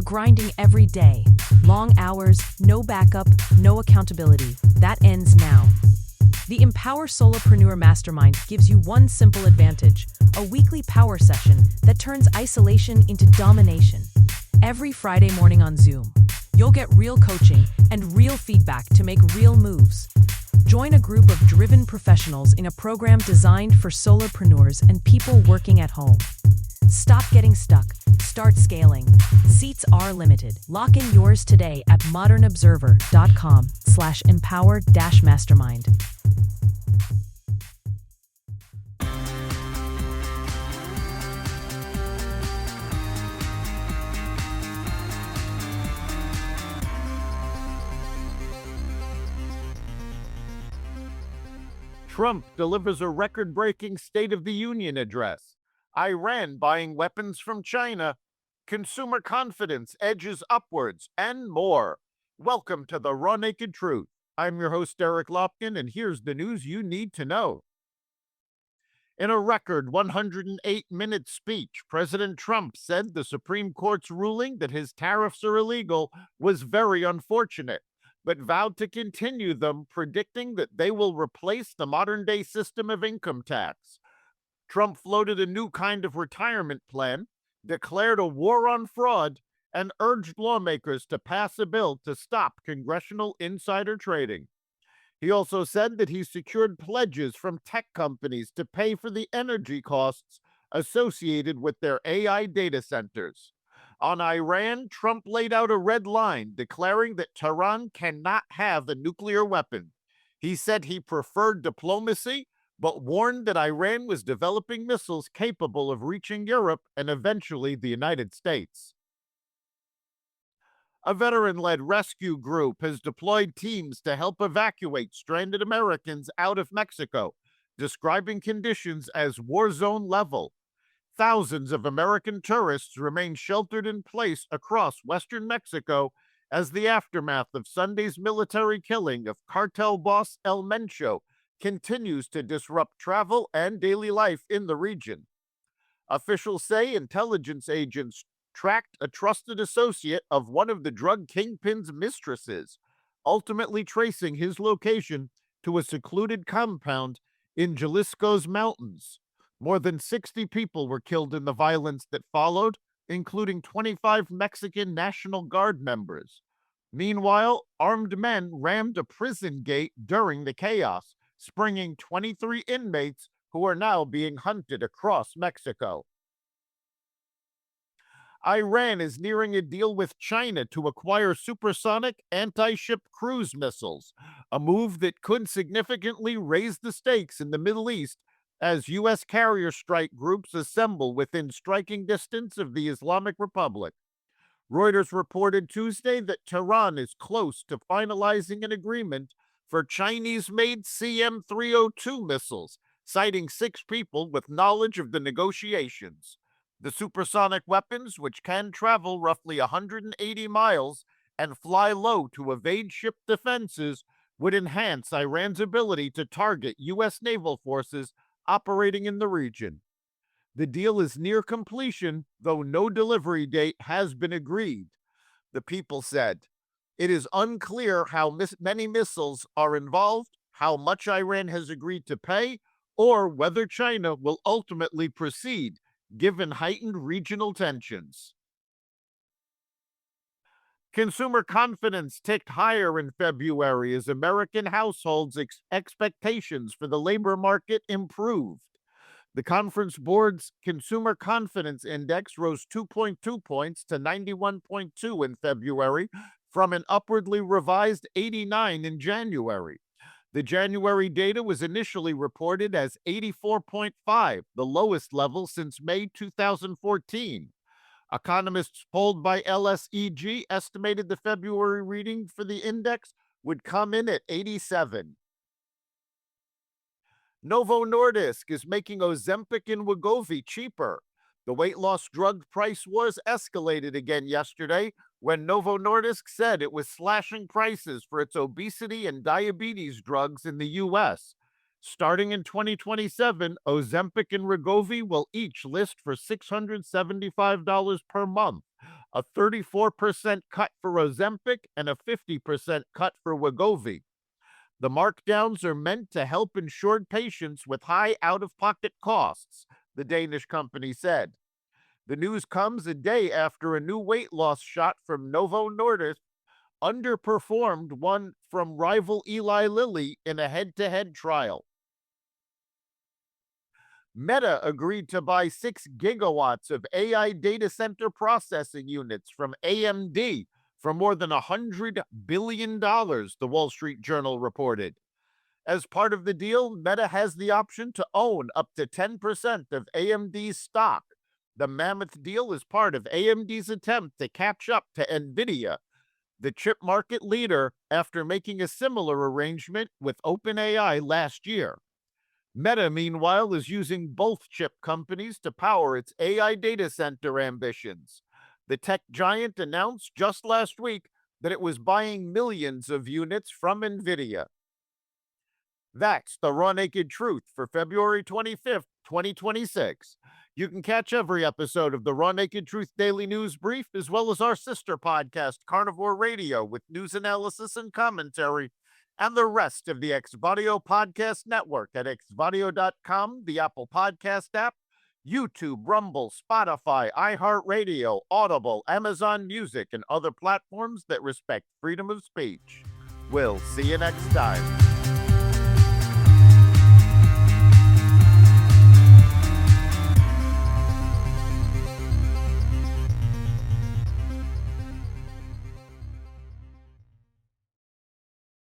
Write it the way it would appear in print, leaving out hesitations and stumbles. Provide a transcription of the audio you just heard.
grinding every day. Long hours, no backup, no accountability. That ends now. The Empower Solopreneur Mastermind gives you one simple advantage: a weekly power session that turns isolation into domination. Every Friday morning on Zoom, you'll get real coaching and real feedback to make real moves. Join a group of driven professionals in a program designed for solopreneurs and people working at home. Stop getting stuck. Start scaling. Seats are limited. Lock in yours today at modernobserver.com/empower-mastermind. Trump delivers a record-breaking State of the Union address. Iran buying weapons from China. Consumer confidence edges upwards, and more. Welcome to the Raw Naked Truth. I'm your host, Eric Lopkin, and here's the news you need to know. In a record 108-minute speech, President Trump said the Supreme Court's ruling that his tariffs are illegal was very unfortunate, but vowed to continue them, predicting that they will replace the modern-day system of income tax. Trump floated a new kind of retirement plan, declared a war on fraud, and urged lawmakers to pass a bill to stop congressional insider trading. He also said that he secured pledges from tech companies to pay for the energy costs associated with their AI data centers. On Iran, Trump laid out a red line, declaring that Tehran cannot have a nuclear weapon. He said he preferred diplomacy, but warned that Iran was developing missiles capable of reaching Europe and eventually the United States. A veteran-led rescue group has deployed teams to help evacuate stranded Americans out of Mexico, describing conditions as war zone level. Thousands of American tourists remain sheltered in place across western Mexico as the aftermath of Sunday's military killing of cartel boss El Mencho continues to disrupt travel and daily life in the region. Officials say intelligence agents tracked a trusted associate of one of the drug kingpin's mistresses, ultimately tracing his location to a secluded compound in Jalisco's mountains. More than 60 people were killed in the violence that followed, including 25 Mexican National Guard members. Meanwhile, armed men rammed a prison gate during the chaos, springing 23 inmates who are now being hunted across Mexico. Iran is nearing a deal with China to acquire supersonic anti-ship cruise missiles, a move that could significantly raise the stakes in the Middle East as U.S. carrier strike groups assemble within striking distance of the Islamic Republic. Reuters reported Tuesday that Tehran is close to finalizing an agreement for Chinese-made CM-302 missiles, citing 6 people with knowledge of the negotiations. The supersonic weapons, which can travel roughly 180 miles and fly low to evade ship defenses, would enhance Iran's ability to target U.S. naval forces operating in the region. The deal is near completion, though no delivery date has been agreed. The People said, "It is unclear how many missiles are involved, how much Iran has agreed to pay, or whether China will ultimately proceed, given heightened regional tensions." Consumer confidence ticked higher in February as American households' expectations for the labor market improved. The Conference Board's Consumer Confidence Index rose 2.2 points to 91.2 in February from an upwardly revised 89 in January. The January data was initially reported as 84.5, the lowest level since May 2014. Economists polled by LSEG estimated the February reading for the index would come in at 87. Novo Nordisk is making Ozempic and Wegovy cheaper. The weight loss drug price wars escalated again yesterday when Novo Nordisk said it was slashing prices for its obesity and diabetes drugs in the U.S. Starting in 2027, Ozempic and Wegovy will each list for $675 per month, a 34% cut for Ozempic, and a 50% cut for Wegovy. The markdowns are meant to help insured patients with high out-of-pocket costs, the Danish company said. The news comes a day after a new weight loss shot from Novo Nordisk underperformed one from rival Eli Lilly in a head-to-head trial. Meta agreed to buy 6 gigawatts of AI data center processing units from AMD for more than $100 billion, the Wall Street Journal reported. As part of the deal, Meta has the option to own up to 10% of AMD's stock. The mammoth deal is part of AMD's attempt to catch up to NVIDIA, the chip market leader, after making a similar arrangement with OpenAI last year. Meta, meanwhile, is using both chip companies to power its AI data center ambitions. The tech giant announced just last week that it was buying millions of units from NVIDIA. That's the Raw Naked Truth for February 25th, 2026. You can catch every episode of the Raw Naked Truth Daily News Brief, as well as our sister podcast, Carnivore Radio, with news analysis and commentary, and the rest of the Xvadio Podcast Network at xvadio.com, the Apple Podcast app, YouTube, Rumble, Spotify, iHeartRadio, Audible, Amazon Music, and other platforms that respect freedom of speech. We'll see you next time.